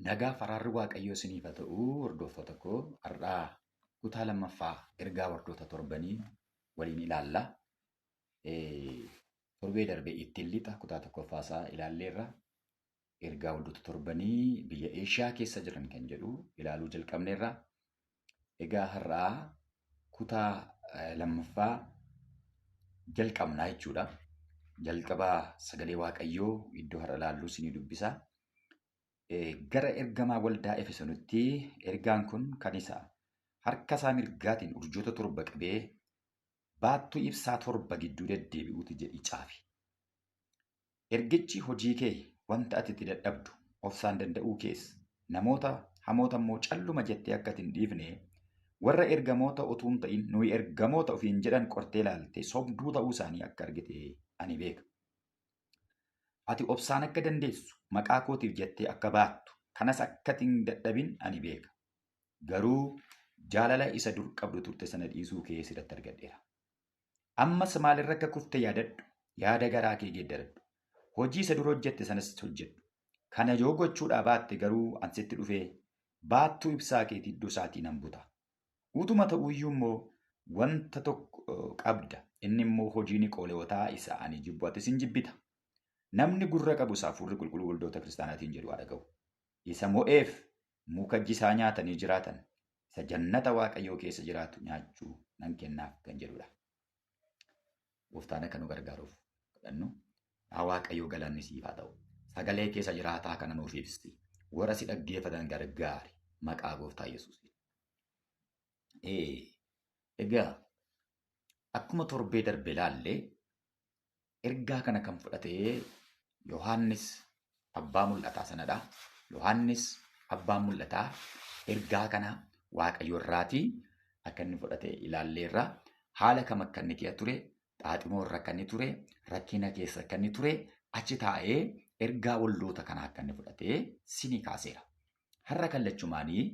Nagaa faraarri Waaqayyoo isiniif haa ta'u hordoftoota koo har'aa kutaa lammaffaa ergaa wardoota torbanii waliin ilaalla. Torbee darbe ittiin lixa kutaa tokkoffaasaa ilaalleerra. Ergaa wardoota torbanii biyya Eeshiyaa keessa jiran kan jedhu ilaaluu jalqabneerra. Egaa har'aa kutaa lammaffaa jalqabnaa jechuudha. Jalqabaa sagalee Waaqayyoo iddoo har'a ilaalluu isinii dubbisa. Gara ergamaa waldaa Efesonitti ergaan kun kan isaa harka isaa mirgaatiin urjoota torba qabee baattuu ibsaa torba gidduu deddeebi'uuti jedhi caafi. Ergichi hojii kee wanta ati itti dadhabdu obsaan danda'uu keessa namoota hamoota immoo calluma jettee akka hin dhiifne warra ergamoota utuu hin ta'in nuyi ergamoota ofiin jedhan qortee ilaalte sobduu ta'uu isaanii akka argite ani beeka. Ati obsaan akka dandeessu maqaa kootiif jettee akka baattu kanas akka hin dadhabin ani beeka. Garuu jaalala isa dur qabdu turte sana dhiisuu kee sirratti argadheera. Ammas maalirra akka kufte yaadadhu, yaada garaa kee geeddaradhu. Hojii isa dur hojjette sanas hojjedhu. Kana yoo gochuudhaa baatte garuu ansitti dhufee baattuu ibsaa keetii iddoo isaatii nan buta. Utuma ta'uyyuu immoo wanta tokko qabda. Inni immoo hojii Niqoolewootaa isa ani jibbu ati sin jibbita. Namni gurra qabu isaa Hafuurri Qulqulluu waldoota kiristaanaatiin jedhu haa dhaga'u. Isa mo'eef muka jisaa nyaatanii jiraatan isa jannata Waaqayyoo keessa jiraatu nyaachuu nan kennaaf kan jedhudha. Gooftaan akka nu gargaaruuf kadhannu. Waaqayyoo galanni siif haa ta'u. Sagalee keessa jiraataa kana nuuf ibsi. Warra si dhaggeeffatan gargaari maqaa Gooftaa Yesuusiin. Egaa akkuma torbee darbe ilaallee ergaa kana kan fudhatee Yohaannis abbaa mul'ataa sanadha. Yohaannis abbaa mul'ataa ergaa kana Waaqayyo irraatii akka inni fudhatee ilaalleerra. Haala kam akka inni keessa ture, xaaximoo irra akka inni ture, rakkina keessa akka inni ture, achi taa'ee ergaa waldoota kanaa akka inni fudhatee sinii kaaseera. Har'a kallachumaanii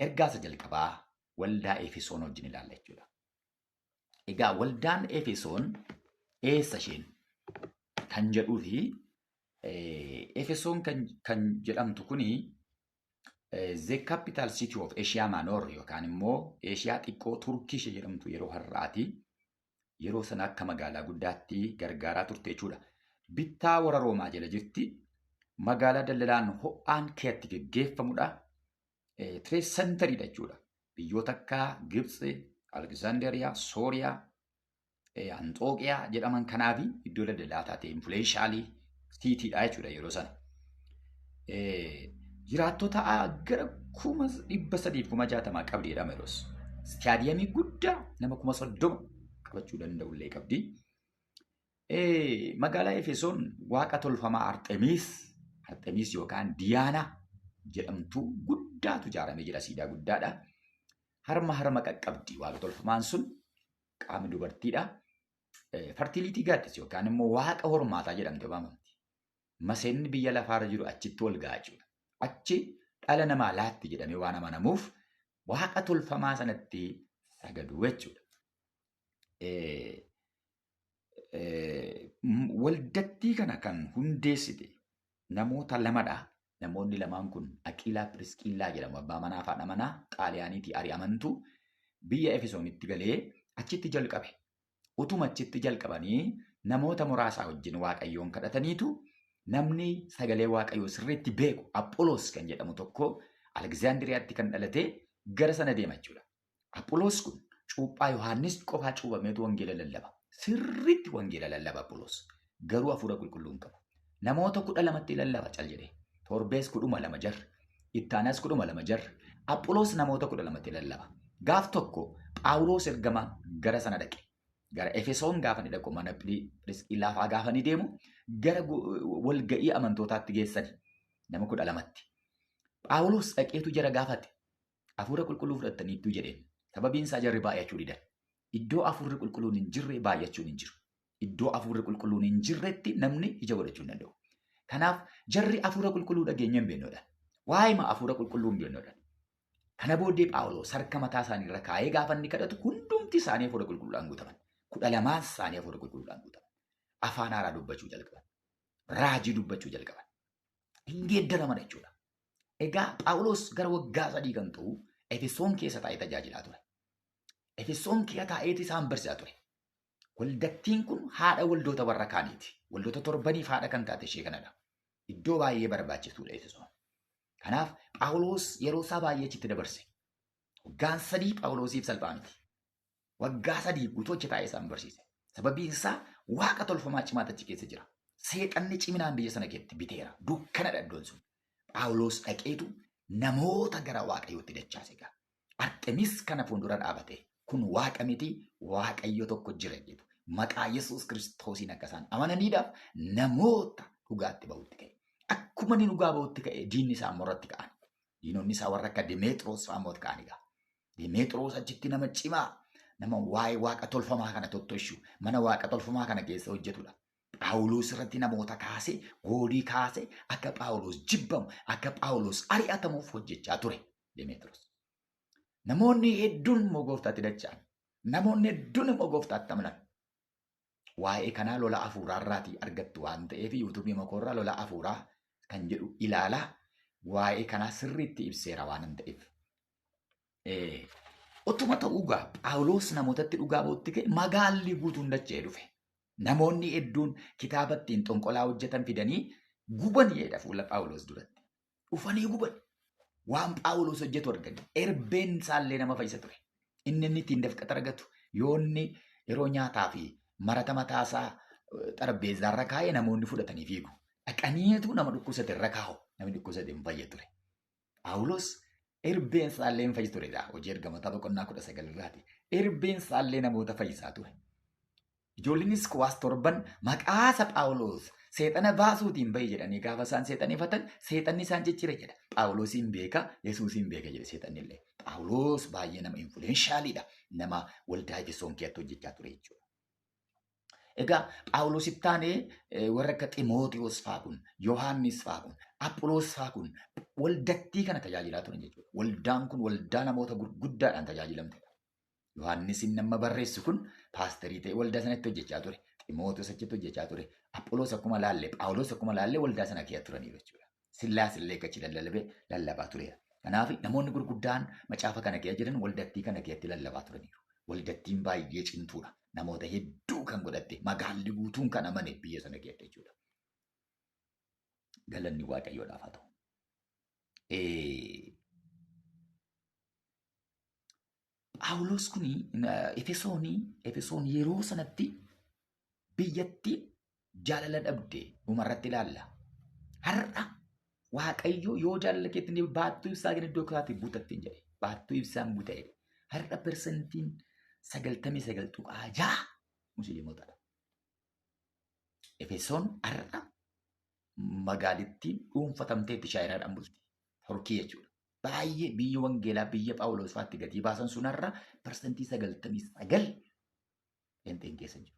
ergaa isa jalqabaa waldaa Efesoon wajjin ilaalla jechuudha. Egaa waldaan Efesoon eessa isheen kan jedhuu fi Efesoon kan jedhamtu kuni the capital city of Asia Minor yookaan immoo Eeshiyaa xiqqoo Turkish jedhamtu yeroo har'aati. Yeroo sana akka magaalaa guddaatti gargaaraa turte jechuudha. Bittaa warra Roomaa jala jirti. Magaalaa daldalaan ho'aan keessatti geggeeffamudha. Trade centeridha jechuudha. Biyyoota akka Gibxi, Alexandria, Sooriyaa, Anxooqiyaa jedhaman kanaafi iddoo daldalaa taate influenshaalii siitiidha jechuudha yeroo sana. Jiraattota gara 360,000 qabdi jedhama yeroos. Istaadiyamii guddaa nama 30,000 qabachuu danda'ullee qabdi. Magaalaa Efesoon waaqa tolfamaa Arxemiis yookaan Diyaanaa jedhamtu guddaatu ijaaramee jira. Siidaa guddaadha. Harma qaqqabdi waaqa tolfamaan sun qaamni dubartiidha. Fertilitii gaaddis yookaan immoo waaqa hormaataa jedhamte waamamti. Maseenni biyya lafaarra jiru achitti wal ga'a jechuudha. Achi dhala namaa laatti jedhamee waan amanamuuf waaqa tolfamaa sanatti sagadu jechuudha. Waldattii kana kan hundeessite namoota lamadha. Namoonni lamaan kun Aqiilaa Piriskillaa jedhamu. Abbaa manaa fi haadha manaa Xaaliyaaniitii ari'amantu biyya Efesoonitti galee achitti jalqabe. Utuma achitti jalqabanii namoota muraasaa wajjin Waaqayyoon kadhataniitu namni sagalee Waaqayyoo sirriitti beeku Apholoos kan jedhamu tokko Alekzaandiriyaatti kan dhalate gara sana deema jechuudha. Apholoos kun cuuphaa Yohaannis qofaa cuubameetu wangeela lallaba. Sirriitti wangeela lallaba Apholoos. Garuu hafuura qulqulluu hin qabu. Namoota 12tti lallaba cal jedhee. Torbees 12 jarri. Ittaanas 12 jarri. Apholoos namoota 12tti lallaba. Gaaf tokko Phaawulos ergama gara sana dhaqe. Gara Efesoon gaafa ni dhaqu mana Piriskillaa fa'aa gaafa ni deemu gara walga'ii amantootaatti geessani nama 12tti. Phaawulos dhaqeetu jara gaafate. Hafuura qulqulluu fudhattaniittuu jedheen. Sababiin isaa jarri baay'achuu didan. Iddoo hafuurri qulqulluun hin jirre baay'achuun hin jiru. Iddoo hafuurri qulqulluun hin jirretti namni ija godhachuu hin danda'u. Kanaaf jarri hafuura qulqulluu dhageenya hin beeknodha. Waa'ima hafuura qulqulluu hin beeknodha. Kana booddee Phaawulos harka mataa isaanii irra kaa'ee gaafa inni kadhatu hundumti isaanii hafuura qulqulluudhaan guutaman. 12 isaanii hafuura qulqulluudhaan guutaman. Afaan haaraa dubbachuu jalqaban. Raajii dubbachuu jalqaban. Hin geeddaraman jechuudha. Egaa Phaawulos gara waggaa 3 kan ta'u Efesoon keessa taa'ee tajaajilaa ture. Efesoon keessa taa'eeti isaan barsiisaa ture. Waldattiin kun haadha waldoota warra kaaniiti. Waldoota torbaniif haadha kan taate ishee kanadha. Iddoo baay'ee barbaachisuudha Efesoon. Kanaaf Phaawulos yeroo isaa baay'ee achitti dabarse. Waggaan 3 Phaawulosiif salphaa miti. Waggaa 3 guutuu achi taa'ee isaan barsiise. Sababiin isaa waaqa tolfamaa cimaa achi keessa jira. Seexanni ciminaan biyya sana keessatti biteera. Dukkanadha iddoon sun. Phaawulos dhaqeetu namoota gara waaqayyootti dachaase egaa. Arxemis kana fuuldura dhaabate. Kun waaqa miti waaqayyo tokko jira jedhu. Maqaa Yesuus Kiristoosiin akka isaan amananiidhaaf namoota dhugaatti ba'utti ka'e. Akkuma inni dhugaa ba'utti ka'e diinni isaa morratti ka'an. Diinonni isaa warra akka Demeexiroos fa'aamooti ka'an egaa. Demeexiroos achitti nama cimaa, nama waa'ee waaqa tolfamaa kana tottoshu, mana waaqa tolfamaa kana keessa hojjetudha. Phaawulos irratti namoota kaasee, goolii kaasee akka Phaawulos jibbamu, akka Phaawulos ari'atamuuf hojjechaa ture Demeexiroos. Namoonni hedduun immoo gooftaatti dacha'an. Namoonni hedduun immoo gooftaatti amanan. Waa'ee kanaa lola hafuuraa irraatii argattu waan ta'eef yuutuubii makoorraa lola hafuuraa kan jedhu ilaalaa waa'ee kanaa sirriitti ibseera waan ta'eef. Otuma ta'uu gaa Phaawulos namootatti dhugaa ba'utti ka'e magaalli guutuun dachee dhufe. Namoonni hedduun kitaaba ittiin xonqolaa hojjetan fidanii gubaniidha fuula Phaawulos duratti. Dhufanii guban. Waan Phaawulos hojjetu arganii erbeen isaallee nama fayyisa ture. Inni ittiin dafqata argatu yoonni yeroo nyaataa fi marata mataasaa xarbeezaa irra kaa'ee namoonni fudhatanii fiigu. Dhaqaniitu nama dhukkubsate irra kaa'u. Namni dhukkubsate hin fayya ture. Phaawulos erbeen isaallee hin fayyisu turedha. Hojii ergamoota boqonnaa 19 irraati. Erbeen isaallee namoota fayyisaa ture. Ijoollinis kuwaas torban maqaasa Phaawulos seexana baasuutiin bahi jedhanii gaafa isaan seexanifatan seexanni isaan ciccire jedha. Phaawulosiin beeka, Yesuusiin beeka jedhe seexannillee. Phaawulos baay'ee nama influenshaaliidha. Nama waldaa Efesoon keessatti hojjechaa ture jechuudha. Egaa Phaawulositti taanee warra akka Ximootiyoos fa'aa kun, Yohaannis fa'aa kun, Apholoos fa'aa kun waldattii kana tajaajilaa turan jechuudha. Waldaan kun waldaa namoota gurguddaadhaan tajaajilamtedha. Yohaannis nama barreessu kun paasterii ta'e waldaa sanatti hojjechaa ture. Ximootiyoos achitti hojjechaa ture. Apholoos akkuma laallee, Phaawulos akkuma laallee waldaa sana keessa turaniiru jechuudha. Sillaas illee gachi lallabaa tureera. Kanaaf namoonni gurguddaan macaafa kana keessa jiran waldattii kana keessatti lallabaa turaniiru. Waldattiin baay'ee cimtuudha. Namoota hedduu kan godhatte magaalli guutuun kan amane biyya sana keessa jechuudha. Galanni waaqayyoodhaaf haa ta'u. Phaawulos kuni Efesoon yeroo sanatti biyyatti jaalala dhabde dhumarratti ilaalla. Har'a waaqayyo yoo jaalala keetti baattuu ibsaa kan iddoo kiraatti buutattiin jedhe. Baattuu ibsaan buuta'e. Har'a persentiin 99.6 musliimotaadha. Efesoon har'a magaalittiin dhuunfatamteetti shaayinaadhaan bulti. Turkii jechuudha. Baay'ee biyya wangeelaa biyya Phaawulos fa'aatti gatii baasan sun har'a persentii 99 enteen keessa jiru.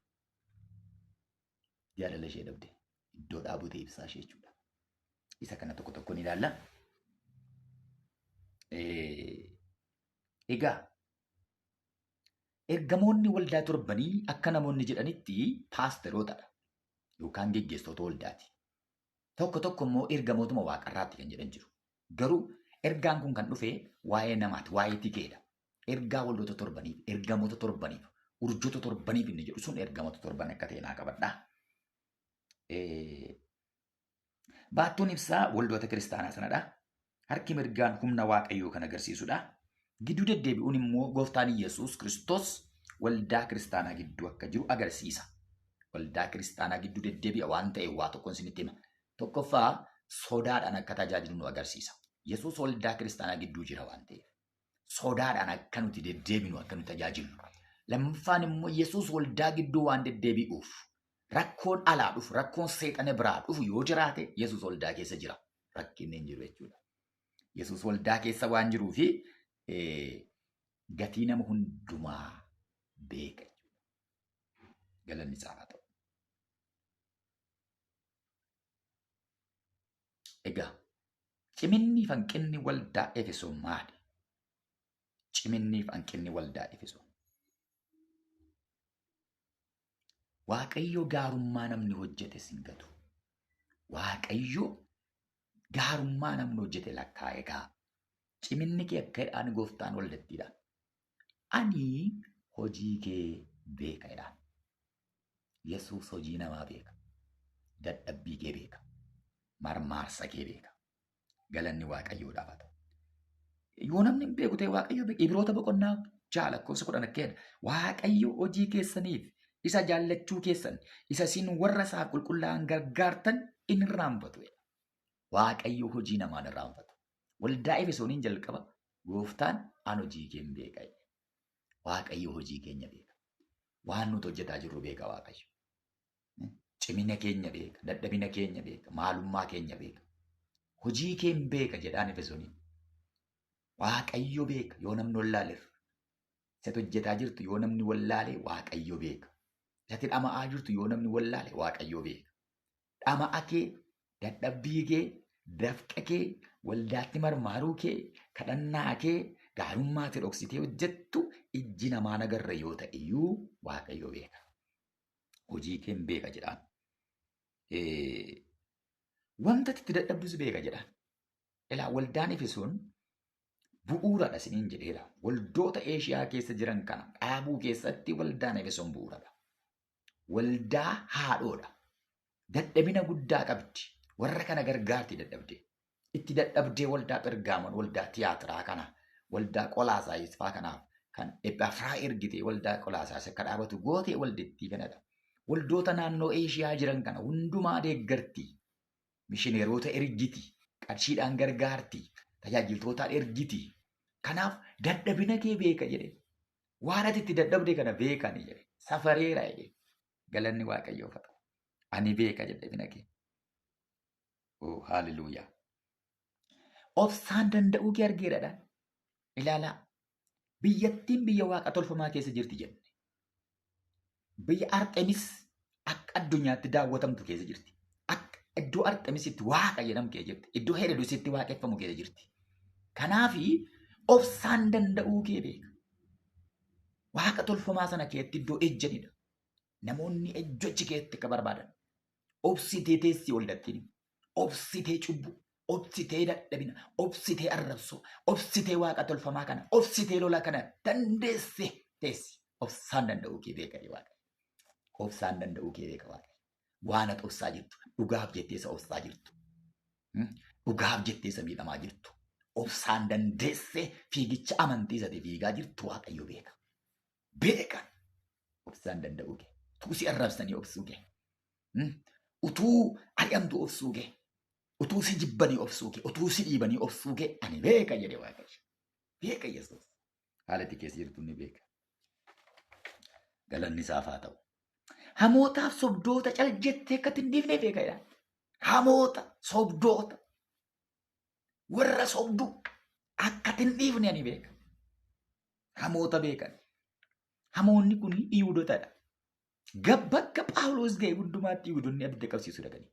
Jaalala ishee dhabde iddoo dhaabutee ibsaa ishee jechuudha. Isa kana tokko tokkoon ilaalla. Egaa ergamoonni waldaa torbanii akka namoonni jedhanitti paasterootadha yookaan geggeessitoota waldaati. Tokko tokko immoo ergamootuma waaqarraatti kan jedhan jiru. Garuu ergaan kun kan dhufe waa'ee namaati, waa'ee tikeedha. Ergaa waldoota torbaniif, ergamoota torbaniif, urjoota torbaniif inni jedhu sun ergamoota torban akka ta'e naa qabadhaa. Baattuun ibsaa waldoota kiristaanaa sanadha. Harki mirgaan humna waaqayyoo kan agarsiisudha. Gidduu deddeebi'uun immoo gooftaan Yesuus Kiristoos waldaa kiristaanaa gidduu akka jiru agarsiisa. Waldaa kiristaanaa gidduu deddeebi'a waan ta'eef waa tokkoon isinitti hima. Tokkoffaa sodaadhaan akka tajaajilu nu agarsiisa. Yesuus waldaa kiristaanaa gidduu jira waan ta'eef. Sodaadhaan akka nuti deddeebinu akka nuti tajaajilu. Lammaffaan immoo Yesuus waldaa gidduu waan deddeebi'uuf rakkoon alaa dhufu, rakkoon seexana biraa dhufu yoo jiraate Yesuus waldaa keessa jira. Rakkinni hin jiru jechuudha. Yesuus waldaa keessa waan jiruu fi gatii nama hundumaa beeka jechuudha. Galanni isaa haa ta'u. Egaa ciminni fi hanqinni waldaa Efesoon maali? Ciminni fi hanqinni waldaa Efesoon. Waaqayyo gaarummaa namni hojjete sin gatu. Waaqayyo gaarummaa namni hojjete lakkaa'e kaa. Ciminni kee akka jedhaan gooftaan waldattiidhaan. Ani hojii kee beeka jedhaan. Yesuus hojii namaa beeka. Dadhabbii kee beeka. Marmaarsa kee beeka. Galanni Waaqayyoodhaaf haa ta'u. Yoo namni hin beeku ta'e Waaqayyo beeka. Ibroota boqonnaa 6 lakkoofsa 10 akkeedha. Waaqayyo hojii keessaniif isa jaallachuu keessan isa isin warra isaa qulqullaa'an gargaartan inni irraanfatu. Waaqayyo hojii namaan irraanfatu. Waldaa Efesooniin jalqaba gooftaan an hojii kee hin beeka. Waaqayyo hojii keenya beeka. Waan nuti hojjetaa jirru beeka Waaqayyo. Cimina keenya beeka. Dadhabina keenya beeka. Maalummaa keenya beeka. Hojii kee hin beeka jedhaan Efesooniin. Waaqayyo beeka yoo namni wallaaleef. Isatti hojjetaa jirtu yoo namni wallaale Waaqayyo beeka. Isatti dhama'aa jirtu yoo namni wallaale Waaqayyo beeka. Dhama'a kee, dadhabbii kee, dafqa kee, waldaatti marmaaruu kee, kadhannaa kee, gaarummaatti dhoksitee hojjettu ijji namaa nagarra yoo ta'e iyyuu Waaqayyo beeka. Hojii kee hin beeka jedhaan. Wanta itti dadhabdus beeka jedhaan. Ilaa waldaan Efesoon bu'uuradha isiniin jedheera. Waldoota Eeshiyaa keessa jiran kana dhaabuu keessatti waldaan Efesoon bu'uuradha. Waldaa haadhoodha. Dadhabina guddaa qabdi. Warra kana gargaarti dadhabdee. Itti dadhabdee waldaa Phergaamon, waldaa tiyaatiraa kana, waldaa Qolaasaayis fa'aa kanaaf kan Ephafraa ergitee waldaa Qolaasaayis akka dhaabatu gootee waldettii kanadha. Waldoota naannoo Eeshiyaa jiran kana hundumaa deeggarti. Mishineerota ergiti. Qarshiidhaan gargaarti. Tajaajiltootaan ergiti. Kanaaf dadhabina kee beeka jedhe. Waan ati itti dadhabde kana beekani jedhe. Safareera jedhe. Galanni Waaqayyoof haa ta'u. Ani beeka dadhabina kee. Haalleluuyaa. Obsaan danda'uu kee argeeradha. Ilaalaa. Biyyattiin biyya waaqa tolfamaa keessa jirti jenne. Biyya Arxemis akka addunyaatti daawwatamtu keessa jirti. Iddoo Arxemisitti waaqa jedhamtee jirti. Iddoo Herodisitti waaqeffamu keessa jirti. Kanaafi obsaan danda'uu kee beeka. Waaqa tolfamaa sana keessatti iddoo ejjanidha. Namoonni ejjochi keessatti akka barbaadan. Obsitee teessii waldattiin. Obsitee cubbuu. Obsitee dadhabina. Obsitee arrabsoo. Obsitee waaqa tolfamaa kana. Obsitee lola kana dandeesse teessi. Obsaan danda'uu kee beeka waaqa. Obsaan danda'uu kee beeka waaqa. Waan ati obsaa jirtu. Dhugaaf jettee isa obsaa jirtu. Dhugaaf jettee isa miidhamaa jirtu. Obsaan dandeessee fiigicha amantii isaati fiigaa jirtu Waaqayyo beeka. Beekan. Obsaan danda'uu kee. Utuu si arrabsanii obsuu kee. Utuu ari'amtu obsuu kee. Utuu si jibbanii obsuu kee. Utuu si dhiibanii obsuu kee. Ani beeka jedhe Waaqayyo. Beeka Yesuus. Haalatti keessa jirtu ni beeka. Galanni isaaf haa ta'u. Hamootaaf sobdoota cal jettee akkatti hin dhiifne beeka. Hamoota sobdoota. Warra sobduu akkatti hin dhiifne ani beeka. Hamoota beekan. Hamoonni kun Yihuudootadha. Bakka Phaawulos ga'e hundumaatti Yihuudoonni abidda qabsiisu dhaqanii.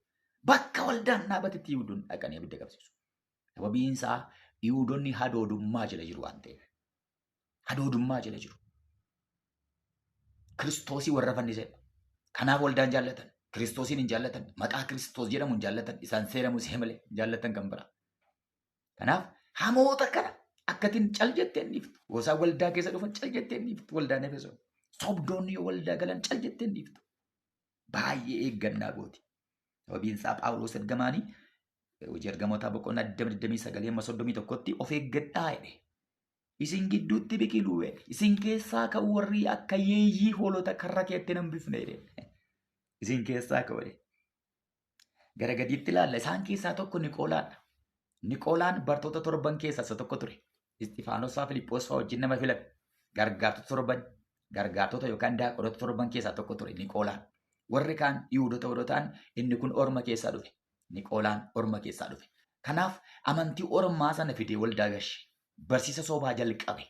Bakka waldaan dhaabatetti Yihuudoonni dhaqanii abidda qabsiisu. Sababiin isaa Yihuudoonni hadoodummaa jala jiru waan ta'eef. Hadoodummaa jala jiru. Kiristoosii warra fannisedha. Kanaaf waldaan jaallatan. Kiristoosiin hin jaallatan. Maqaa Kiristoos jedhamu hin jaallatan. Isaan seera Musee malee hin jaallatan kan biraa. Kanaaf hamoota kana akkatiin cal jettee hin dhiiftu. Gosaa waldaa keessa dhufan cal jettee hin dhiiftu. Waldaan Efesoon. Sobdoonni yoo waldaa galan cal jettee hin dhiiftu. Baay'ee eeggannaa gooti. Sababiin isaa Phaawulos ergamaanii hojii ergamootaa boqonnaa 29:31 of eeggadhaa jedhe. Isin gidduutti biqiluu jedhe. Isin keessaa ka'u warri akka yeeyyii hoolota karra keetti hin hambifne jedhe. Isin keessaa ka'u jedhe. Gara gadiitti ilaalla. Isaan keessaa tokko Niqoolaadha. Niqoolaan bartoota torban keessaa isa tokko ture. Isxifaanos fa'aa Filiiphoos fa'aa wajjin nama filame. Gargaartota yookaan daaqodoota torban keessaa tokko ture Niqoolaan. Warri kaan Yihuudoota warrootaan inni kun orma keessaa dhufe. Niqoolaan orma keessaa dhufe. Kanaaf amantii ormaa sana fidee waldaa gashe. Barsiisa sobaa jalqabe.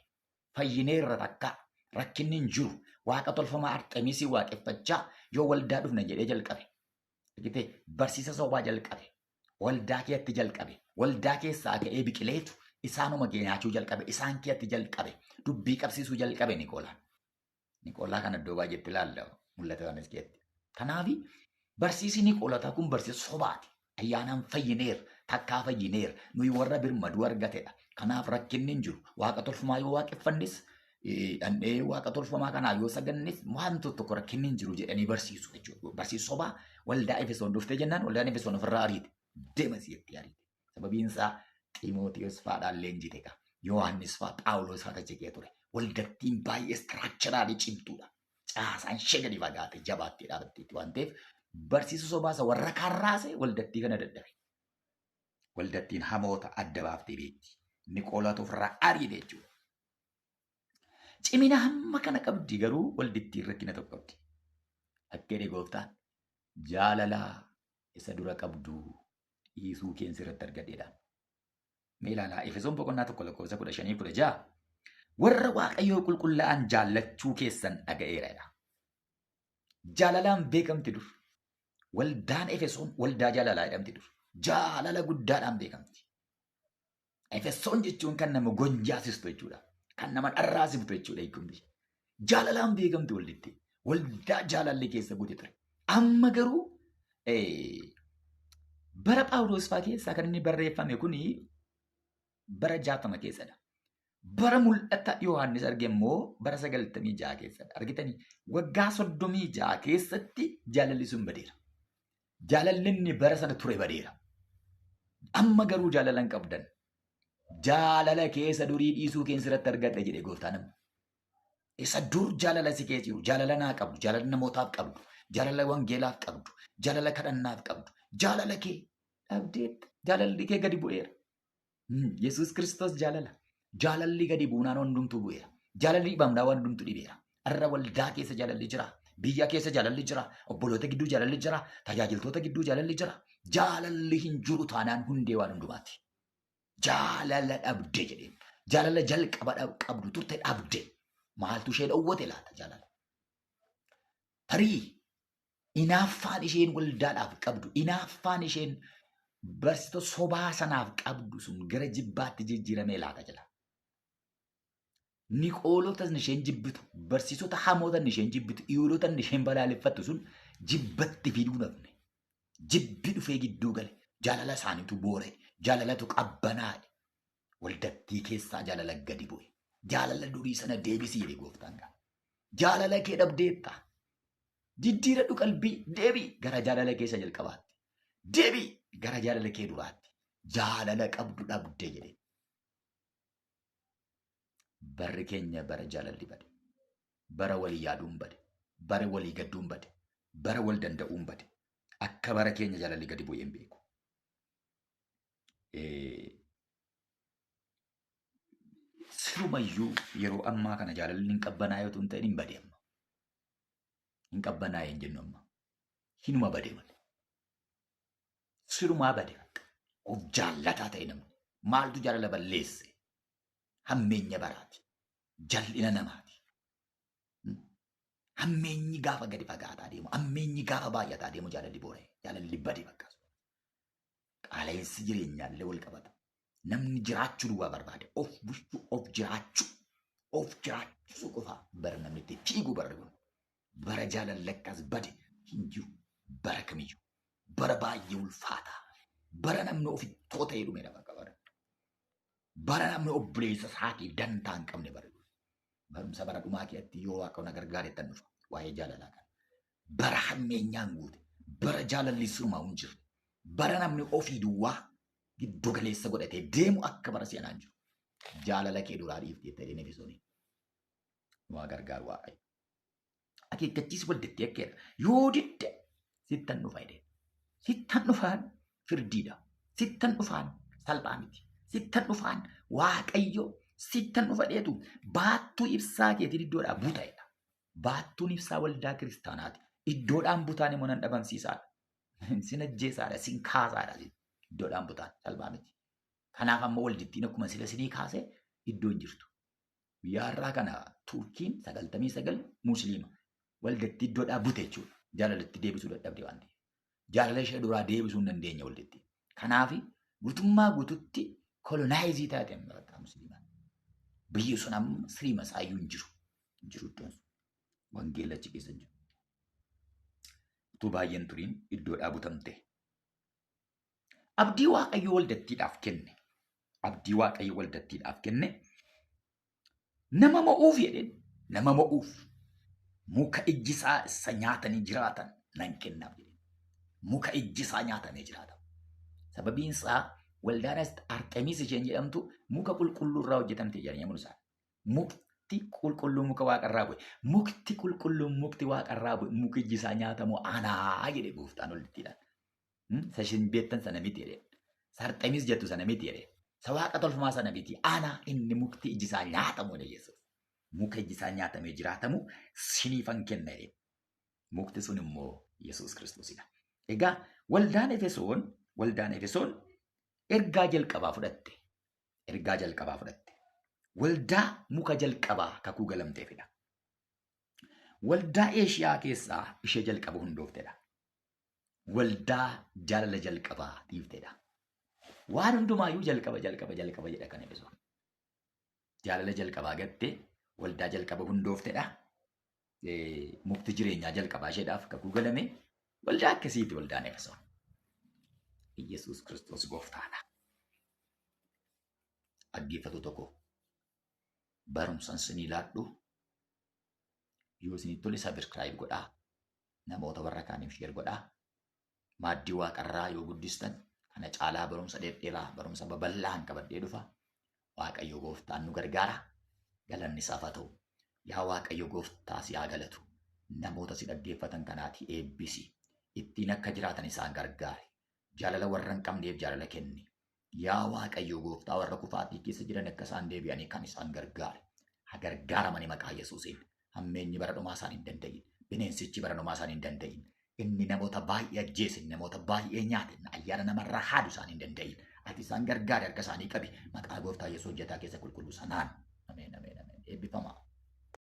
Fayyineerra takka. Rakkinni hin jiru. Waaqa tolfamaa Arxemisii waaqeffachaa yoo waldaa dhufna jedhee jalqabe. Barsiisa sobaa jalqabe. Waldaa keetti jalqabe. Waldaa keessaa ka'ee biqileetu isaanuma nyaachuu jalqabe. Isaan keetti jalqabe. Dubbii qabsiisuu jalqabe Niqoolaan. Niqoolaa kana iddoo baay'eetti ilaalla. Mul'ata kanas keetti. Kanaaf barsiisi Niqoolataa kun barsiisa sobaati. Ayyaanaan fayyineera. takkaa fayyineera. Nuyi warra birmaduu argatedha. Kanaaf rakkinni hin jiru. Waaqa tolfamaa yoo waaqeffannis dhandhee waaqa tolfamaa kanaa yoo sagannis wantoota tokko rakkinni hin jiru jedhanii barsiisu jechuudha. Barsiisu sobaa waldaa Efesoon dhuftee jennaan waldaan Efesoon ofirraa ariite. Deema si'etti ariite. Sababiin isaa Xiimootiyoos fa'aadhaan leenjite qaba. Yohaannis fa'a Phaawulos fa'a tajjekee ture. Waldattiin baay'ee istiraakcharaadhi cimtuudha. Caasaan ishee gadi fagaate jabaattee dhaabatteetti waan ta'eef barsiisu sobaasa warra kaarraase waldattii kana dadhabe. Waldattiin hamoota adda baaftee beekti. Niqoolaatu ofirraa ariite jechuudha. Cimina hamma kana qabdi garuu waldittiin rakkina tokko qabdi. Akka jedhe gooftaan jaalalaa isa dura qabdu dhiisuu keessa irratti argadheedha. Mee ilaalaa Efesoon boqonnaa 1:15-16 warra Waaqayyoo qulqullaa'an jaallachuu keessan dhaga'eera. Jaalalaan beekamti dur. Waldaan Efesoon waldaa jaalalaa jedhamti dur. Jaalala guddaadhaan beekamti. Efesoon jechuun kan nama gonjaasistu jechuudha. Kan nama dharraasiftu jechuudha hiikumti. Jaalalaan beekamti walditti. Waldaa jaalalli keessa guute ture. Amma garuu bara Phaawulos fa'aa keessaa kan inni barreeffame kuni bara 60 keessadha. Bara mul'ata Yohaannis arge immoo bara 96 keessadha. Argitanii waggaa 36 keessatti jaalalli sun badeera. Jaalalli inni bara sana ture badeera. Amma garuu jaalala hin qabdan. Jaalala keessa durii dhiisuu keessa irratti argadha jedhe gooftaan amma. Isa dur jaalala si keessa jiru. Jaalala naa qabdu. Jaalala namootaaf qabdu. Jaalala wangeelaaf qabdu. Jaalala kadhannaaf qabdu. Jaalala kee dhabdeetta. Jaalalli kee gadi bu'eera. Yesuus Kiristoos jaalala. Jaalalli gadi buunaan hundumtuu bu'eera. Jaalalli dhibamdaa waan hundumtuu dhibeera. Arra waldaa keessa jaalalli jira. Biyya keessa jaalalli jira. Obboloota gidduu jaalalli jira. Tajaajiltoota gidduu jaalalli jira. Jaalalli hin jiru taanaan hundee waan hundumaati. Jaalala dhabde jedheen. Jaalala jalqaba qabdu turte dhabde. Maaltu ishee dhowwate laata jaalala? Tarii inaaffaan isheen waldaadhaaf qabdu, inaaffaan isheen barsiisota sobaa sanaaf qabdu sun gara jibbaatti jijjiiramee laata jala. Niqoolotas isheen jibbitu, barsiisota hamootan isheen jibbitu, Yihuudootan isheen balaaleffattu sun jibbatti fiduu dhabne. Jibbi dhufee gidduu gale. Jaalala isaaniitu boore. Jaalalatu qabbanaadhe. Waldattii keessaa jaalala gadi bu'e. Jaalala durii sana deebisii jedhe gooftaan ga'a. Jaalala kee dhabdeetta. Jijjiiradhu qalbii deebii gara jaalala keessa jalqabaatti. Deebii gara jaalala kee duraatti. Jaalala qabdu dhabde jedhe. Barri keenya bara jaalalli bade. Bara walii yaaduun bade. Bara walii gadduun bade. Bara wal danda'uun bade. Akka bara keenya jaalalli gadi bu'ee hin beeku. Sirumayyuu yeroo ammaa kana jaalalli hin qabbanaa yoo ta'in hin bade amma. Hin qabbanaa hin jennu amma. Hinuma bade malee. Sirumaa bade. Of jaallataa ta'e namni. Maaltu jaalala balleesse? Hammeenya baraati. Jal'ina namaati. Hammeenyi gaafa gadi fagaataa deemu. Hammeenyi gaafa baay'ataa deemu jaalalli boore. Jaalalli bade bakka. Qaala'insi jireenyaallee wal qabata. Namni jiraachuu duwwaa barbaade. Of bulchuu, of jiraachuu. Of jiraachuu qofa bara namni itti fiiguu barri kun. Bara jaalalli akkas bade hin jiru. Bara kamiyyuu. Bara baay'ee ulfaataa. Bara namni ofittoo ta'ee dhumedha bakka bara. Bara namni obboleessa isaatii dantaa hin qabne bara. Barumsa bara dhumaa keessatti yoo Waaqayyo gargaareettan dhufa. Waa'ee jaalalaa kana. Bara hammeenyaan guute. Bara jaalalli sirumaa hin jirre. Bara namni ofii duwwaa giddu galeessa godhatee deemu akka bara seenaan jiru. Jaalala kee duraa dhiiftee ta'ee Efesoonii. Waa gargaaru Waaqayyo. Akeekkachiisi waldettee akkeedha. Yoo didde sittan dhufa jedhee. Sittan dhufaan firdiidha. Sittan dhufaan salphaa miti. Sittan dhufaan Waaqayyo sittan dhufa dheetu baattuu ibsaa keetiin iddoodhaa buta'edha. Baattuun ibsaa waldaa kiristaanaati. Iddoodhaan butaan immoo nan dhabamsiisaadha. Sin ajjeesaadha, sin kaasaadha. Iddoodhaan butaan salphaa miti. Kanaaf amma waldittiin akkuma sila sinii kaasee iddoo hin jirtu. Guyyaa irraa kana Turkiin 99 Musliima. Waldatti iddoodhaa bute jechuudha. Jaalalatti deebisuu dadhabde waan ta'eef. Jaalala ishee duraa deebisuu hin dandeenya waldatti. Kanaaf guutummaa guututti kolonaayiizii taate amma Musliimaan. Biyyi sun amma siriima isaayyuu hin jiru. Hin jiru iddoon sun. Wangeelachi keessa hin jiru. Utuu baay'een turiin iddoodhaa butamte. Abdii Waaqayyo waldattiidhaaf kenne. Abdii Waaqayyo waldattiidhaaf kenne. Nama mo'uuf jedheen. Nama mo'uuf. Muka ijjisaa isa nyaatanii jiraatan nan kennaaf jedheen. Muka ijjisaa nyaatamee jiraatan. Sababiin isaa waldaan Arxemiis isheen jedhamtu muka qulqulluu irraa hojjetamte jedhanii mul'isa. Mukti qulqulluu muka waaqarraa bu'e. Mukti qulqulluu mukti waaqarraa bu'e. Muki ijjisaa nyaatamu anaa jedhe gooftaan waldattiidhaan. Sashin beektan sana miti jedheen. Arxemiis jettu sana miti jedheen. Waaqa tolfamaa sana miti. Ana inni mukti ijjisaa nyaatamu jedhe Yesuus. Muka ijjisaa nyaatamee jiraatamu siniifan kenna jedheen. Mukti sun immoo Yesuus Kiristoosidha. Egaa waldaan Efesoon ergaa jalqabaa fudhatte. Ergaa jalqabaa fudhatte. Waldaa muka jalqabaa kakuu galamteefidha. Waldaa Eeshiyaa keessaa ishee jalqaba hundooftedha. Waldaa jaalala jalqabaa dhiiftedha. Waan hundumaayyuu jalqaba jedha kan Efesoon. Jaalala jalqabaa gatte waldaa jalqaba hundooftedha. Mukti jireenyaa jalqabaa isheedhaaf kakuu galame waldaa akkasiiti waldaan Efesoon. Yesuus Kiristoos gooftaadha. Dhaggeeffatu tokko barumsan sinii laadhu yoo isinii tole sabiskiraayib godhaa. Namoota warra kaaniif sheer godhaa. Maaddii waaqarraa yoo guddistan kana caalaa barumsa dheeraa barumsa babal'aan qabadhee dhufa. Waaqayyo gooftaan nu gargaara. Galanni isaaf haa ta'u. Yaa Waaqayyo gooftaa si haa galatu. Namoota si dhaggeeffatan kanaati eebbisi. Ittiin akka jiraatan isaan gargaari. Jaalala warra hin qabneef jaalala kenni. Yaa Waaqayyo gooftaa warra kufaatii keessa jiran akka isaan deebi'anii kan isaan gargaari. Haa gargaaramani maqaa Yesuusiin. Hammeenyi bara dhumaa isaan hin danda'in. Bineensichi bara dhumaa isaan hin danda'in. Inni namoota baay'ee ajjeese, namoota baay'ee nyaate, ayyaana namarraa haadu isaan hin danda'in. Ati isaan gargaari harka isaanii qabi. Maqaa gooftaa Yesuus hojjetaa keessa qulqulluu sanaan. Ameen. Eebbifamaa.